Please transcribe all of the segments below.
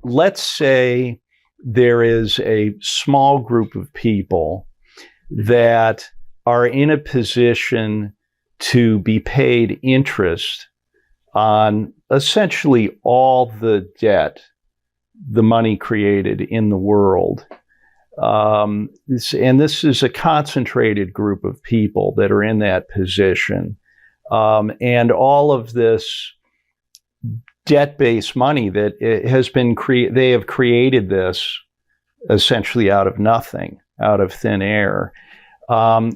let's say there is a small group of people that are in a position to be paid interest on essentially all the debt, the money created in the world. And this is a concentrated group of people that are in that position. And all of this debt-based money that has been they have created this essentially out of nothing, out of thin air.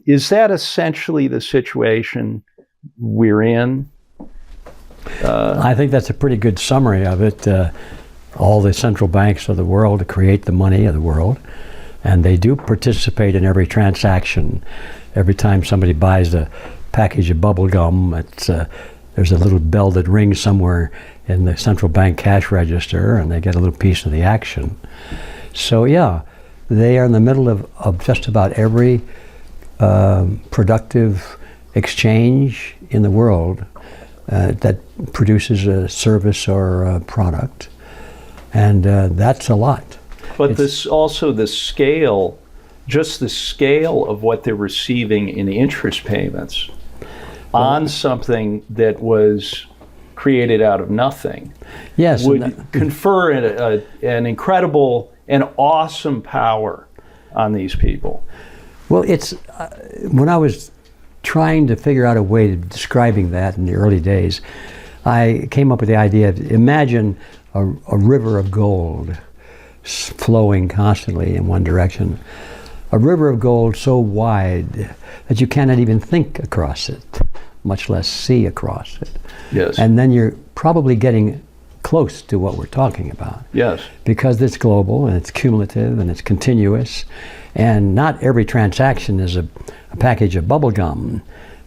Is that essentially the situation we're in? I think that's a pretty good summary of it. All the central banks of the world create the money of the world, and they do participate in every transaction. Every time somebody buys a package of bubble gum, there's a little bell that rings somewhere in the central bank cash register, and they get a little piece of the action. So yeah, they are in the middle of just about every productive exchange in the world that produces a service or a product, and that's a lot. But this also the scale, just the scale of what they're receiving in interest payments on something that was created out of nothing, yes, would confer an incredible and awesome power on these people. Well, it's when I was trying to figure out a way of describing that in the early days, I came up with the idea of imagine a river of gold flowing constantly in one direction. A river of gold so wide that you cannot even think across it, much less see across it. Yes. And then you're probably getting close to what we're talking about. Yes. Because it's global and it's cumulative and it's continuous, and not every transaction is a package of bubble gum.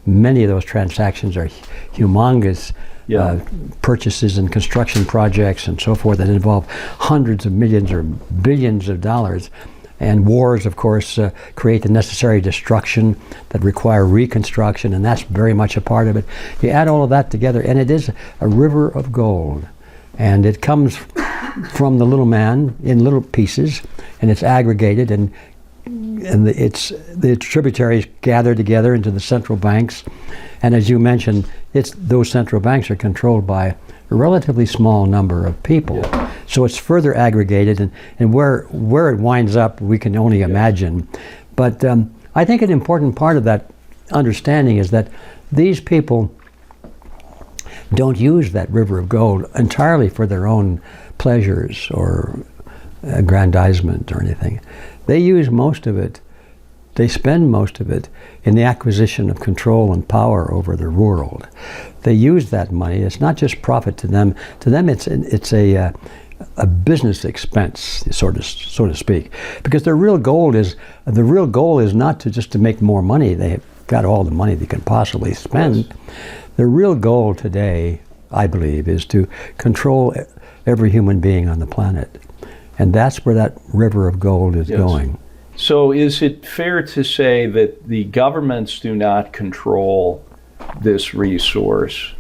Many of those transactions are humongous purchases and construction projects and so forth that involve hundreds of millions or billions of dollars. And wars, of course, create the necessary destruction that require reconstruction, and that's very much a part of it. You add all of that together, and it is a river of gold. And it comes from the little man in little pieces, and it's aggregated, and the tributaries gather together into the central banks. And as you mentioned, those central banks are controlled by a relatively small number of people. Yeah. So it's further aggregated, and where it winds up, we can only imagine. But I think an important part of that understanding is that these people don't use that river of gold entirely for their own pleasures or aggrandizement or anything. They use most of it, they spend most of it in the acquisition of control and power over the world. They use that money. It's not just profit to them. To them, it's a business expense, so to speak, because the real goal is not just to make more money. They've got all the money they can possibly spend. Yes. The real goal today, I believe, is to control every human being on the planet. And that's where that river of gold is going. So is it fair to say that the governments do not control this resource?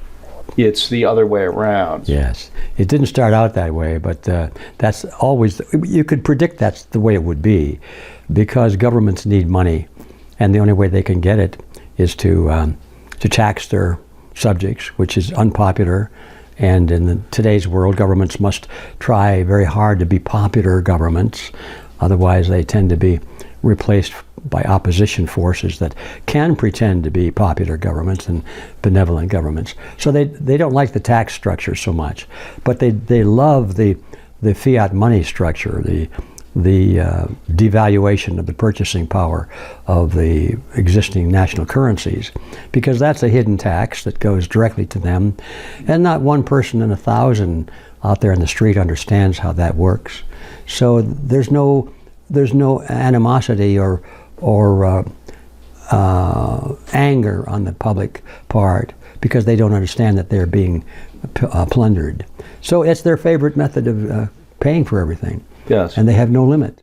It's the other way around. Yes. It didn't start out that way, but that's always, you could predict that's the way it would be, because governments need money, and the only way they can get it is to tax their subjects, which is unpopular. And in today's world, governments must try very hard to be popular governments. Otherwise, they tend to be replaced by opposition forces that can pretend to be popular governments and benevolent governments. So they don't like the tax structure so much, but they love the fiat money structure, the devaluation of the purchasing power of the existing national currencies, because that's a hidden tax that goes directly to them, and not one person in 1,000 out there in the street understands how that works. So there's no animosity or anger on the public part, because they don't understand that they're being plundered. So it's their favorite method of paying for everything. Yes. And they have no limit.